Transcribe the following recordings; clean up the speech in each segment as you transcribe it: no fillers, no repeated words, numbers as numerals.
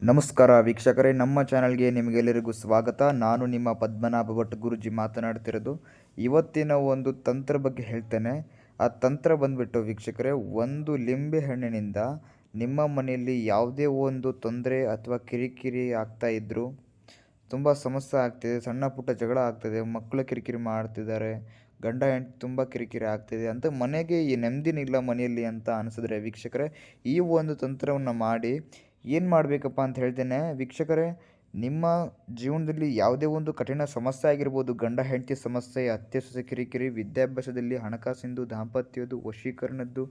ನಮಸ್ಕಾರ ವೀಕ್ಷಕರೇ, ನಮ್ಮ ಚಾನಲ್ಗೆ ನಿಮಗೆಲ್ಲರಿಗೂ ಸ್ವಾಗತ. ನಾನು ನಿಮ್ಮ ಪದ್ಮನಾಭ ಭಟ್ ಗುರೂಜಿ ಮಾತನಾಡ್ತಿರೋದು. ಇವತ್ತಿನ ಒಂದು ತಂತ್ರ ಬಗ್ಗೆ ಹೇಳ್ತೇನೆ. ಆ ತಂತ್ರ ಬಂದುಬಿಟ್ಟು ವೀಕ್ಷಕರೇ, ಒಂದು ಲಿಂಬೆ ಹಣ್ಣಿನಿಂದ ನಿಮ್ಮ ಮನೆಯಲ್ಲಿ ಯಾವುದೇ ಒಂದು ತೊಂದರೆ ಅಥವಾ ಕಿರಿಕಿರಿ ಆಗ್ತಾ ಇದ್ದರೂ, ತುಂಬ ಸಮಸ್ಯೆ ಆಗ್ತಿದೆ, ಸಣ್ಣ ಪುಟ್ಟ ಜಗಳ ಆಗ್ತಿದೆ, ಮಕ್ಕಳು ಕಿರಿಕಿರಿ ಮಾಡ್ತಿದ್ದಾರೆ, ಗಂಡ ಹೆಂಡತಿ ತುಂಬ ಕಿರಿಕಿರಿ ಆಗ್ತಿದೆ ಅಂತ, ಮನೆಗೆ ಈ ನೆಮ್ಮದಿನಿಲ್ಲ ಮನೆಯಲ್ಲಿ ಅಂತ ಅನಿಸಿದ್ರೆ ವೀಕ್ಷಕರೇ, ಈ ಒಂದು ತಂತ್ರವನ್ನು ಮಾಡಿ ಏನು ಮಾಡಬೇಕಪ್ಪ ಅಂತ ಹೇಳ್ತೇನೆ ವೀಕ್ಷಕರೇ. ನಿಮ್ಮ ಜೀವನದಲ್ಲಿ ಯಾವುದೇ ಒಂದು ಕಠಿಣ ಸಮಸ್ಯೆ ಆಗಿರ್ಬೋದು, ಗಂಡ ಹೆಂಡತಿ ಸಮಸ್ಯೆ, ಅತ್ತೆ ಸೊಸೆ ಕಿರಿಕಿರಿ, ವಿದ್ಯಾಭ್ಯಾಸದಲ್ಲಿ, ಹಣಕಾಸಿಂದು, ದಾಂಪತ್ಯದ್ದು, ವಶೀಕರಣದ್ದು,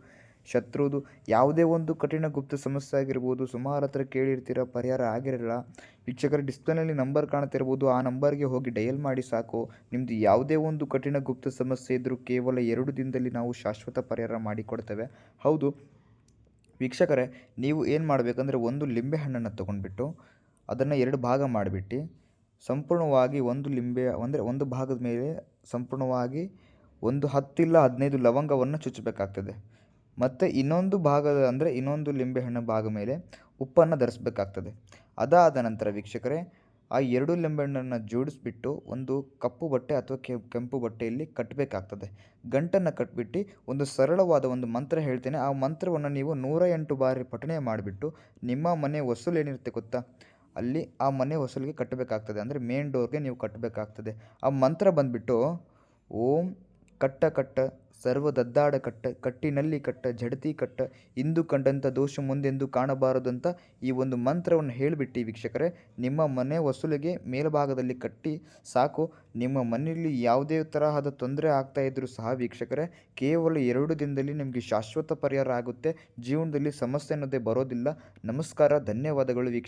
ಶತ್ರುದು, ಯಾವುದೇ ಒಂದು ಕಠಿಣ ಗುಪ್ತ ಸಮಸ್ಯೆ ಆಗಿರ್ಬೋದು, ಸುಮಾರು ಹತ್ರ ಕೇಳಿರ್ತೀರ, ಪರಿಹಾರ ಆಗಿರಲ್ಲ ವೀಕ್ಷಕರೇ. ಡಿಸ್ಪ್ಲೇನಲ್ಲಿ ನಂಬರ್ ಕಾಣ್ತಿರ್ಬೋದು, ಆ ನಂಬರ್ಗೆ ಹೋಗಿ ಡಯಲ್ ಮಾಡಿ ಸಾಕು. ನಿಮ್ಮದು ಯಾವುದೇ ಒಂದು ಕಠಿಣ ಗುಪ್ತ ಸಮಸ್ಯೆ ಇದ್ದರೂ ಕೇವಲ 2 ದಿನದಲ್ಲಿ ನಾವು ಶಾಶ್ವತ ಪರಿಹಾರ ಮಾಡಿಕೊಡ್ತೇವೆ. ಹೌದು ವೀಕ್ಷಕರೇ, ನೀವು ಏನು ಮಾಡಬೇಕಂದ್ರೆ, ಒಂದು ಲಿಂಬೆ ಹಣ್ಣನ್ನು ತೊಗೊಂಡ್ಬಿಟ್ಟು ಅದನ್ನು 2 ಭಾಗ ಮಾಡಿಬಿಟ್ಟು ಸಂಪೂರ್ಣವಾಗಿ ಒಂದು ಲಿಂಬೆ ಅಂದರೆ ಒಂದು ಭಾಗದ ಮೇಲೆ ಸಂಪೂರ್ಣವಾಗಿ ಒಂದು 10 ಇಲ್ಲ 15 ಲವಂಗವನ್ನು ಚುಚ್ಚಬೇಕಾಗ್ತದೆ. ಮತ್ತು ಇನ್ನೊಂದು ಭಾಗದ ಅಂದರೆ ಇನ್ನೊಂದು ಲಿಂಬೆಹಣ್ಣು ಭಾಗ ಮೇಲೆ ಉಪ್ಪನ್ನು ಧರಿಸ್ಬೇಕಾಗ್ತದೆ. ಅದಾದ ನಂತರ ವೀಕ್ಷಕರೇ, ಆ 2 ಲಿಂಬೆಹಣ್ಣನ್ನು ಜೋಡಿಸ್ಬಿಟ್ಟು ಒಂದು ಕಪ್ಪು ಬಟ್ಟೆ ಅಥವಾ ಕೆಂಪು ಬಟ್ಟೆಯಲ್ಲಿ ಕಟ್ಟಬೇಕಾಗ್ತದೆ. ಗಂಟನ್ನು ಕಟ್ಬಿಟ್ಟು ಒಂದು ಸರಳವಾದ ಒಂದು ಮಂತ್ರ ಹೇಳ್ತೇನೆ. ಆ ಮಂತ್ರವನ್ನು ನೀವು 108 ಬಾರಿ ಪಠಣೆ ಮಾಡಿಬಿಟ್ಟು ನಿಮ್ಮ ಮನೆ ಹೊಸಲು ಏನಿರುತ್ತೆ ಗೊತ್ತಾ, ಅಲ್ಲಿ ಆ ಮನೆ ಹೊಸಲಿಗೆ ಕಟ್ಟಬೇಕಾಗ್ತದೆ. ಅಂದರೆ ಮೇನ್ ಡೋರ್ಗೆ ನೀವು ಕಟ್ಟಬೇಕಾಗ್ತದೆ. ಆ ಮಂತ್ರ ಬಂದುಬಿಟ್ಟು, ಓಂ ಕಟ್ಟ ಕಟ್ಟ ಸರ್ವದದ್ದಾಡ ಕಟ್ಟ, ಕಟ್ಟಿನಲ್ಲಿ ಕಟ್ಟ, ಜಡತಿ ಕಟ್ಟ, ಇಂದು ಕಂಡಂಥ ದೋಷ ಮುಂದೆಂದು ಕಾಣಬಾರದು ಅಂತ ಈ ಒಂದು ಮಂತ್ರವನ್ನು ಹೇಳಿಬಿಟ್ಟು ವೀಕ್ಷಕರೇ, ನಿಮ್ಮ ಮನೆ ಹೊಸಲಿಗೆ ಮೇಲ್ಭಾಗದಲ್ಲಿ ಕಟ್ಟಿ ಸಾಕು. ನಿಮ್ಮ ಮನೆಯಲ್ಲಿ ಯಾವುದೇ ತರಹದ ತೊಂದರೆ ಆಗ್ತಾ ಇದ್ದರೂ ಸಹ ವೀಕ್ಷಕರೇ, ಕೇವಲ 2 ದಿನದಲ್ಲಿ ನಿಮಗೆ ಶಾಶ್ವತ ಪರಿಹಾರ ಆಗುತ್ತೆ. ಜೀವನದಲ್ಲಿ ಸಮಸ್ಯೆ ಅನ್ನೋದೇ ಬರೋದಿಲ್ಲ. ನಮಸ್ಕಾರ, ಧನ್ಯವಾದಗಳು ವೀಕ್ಷಕರೇ.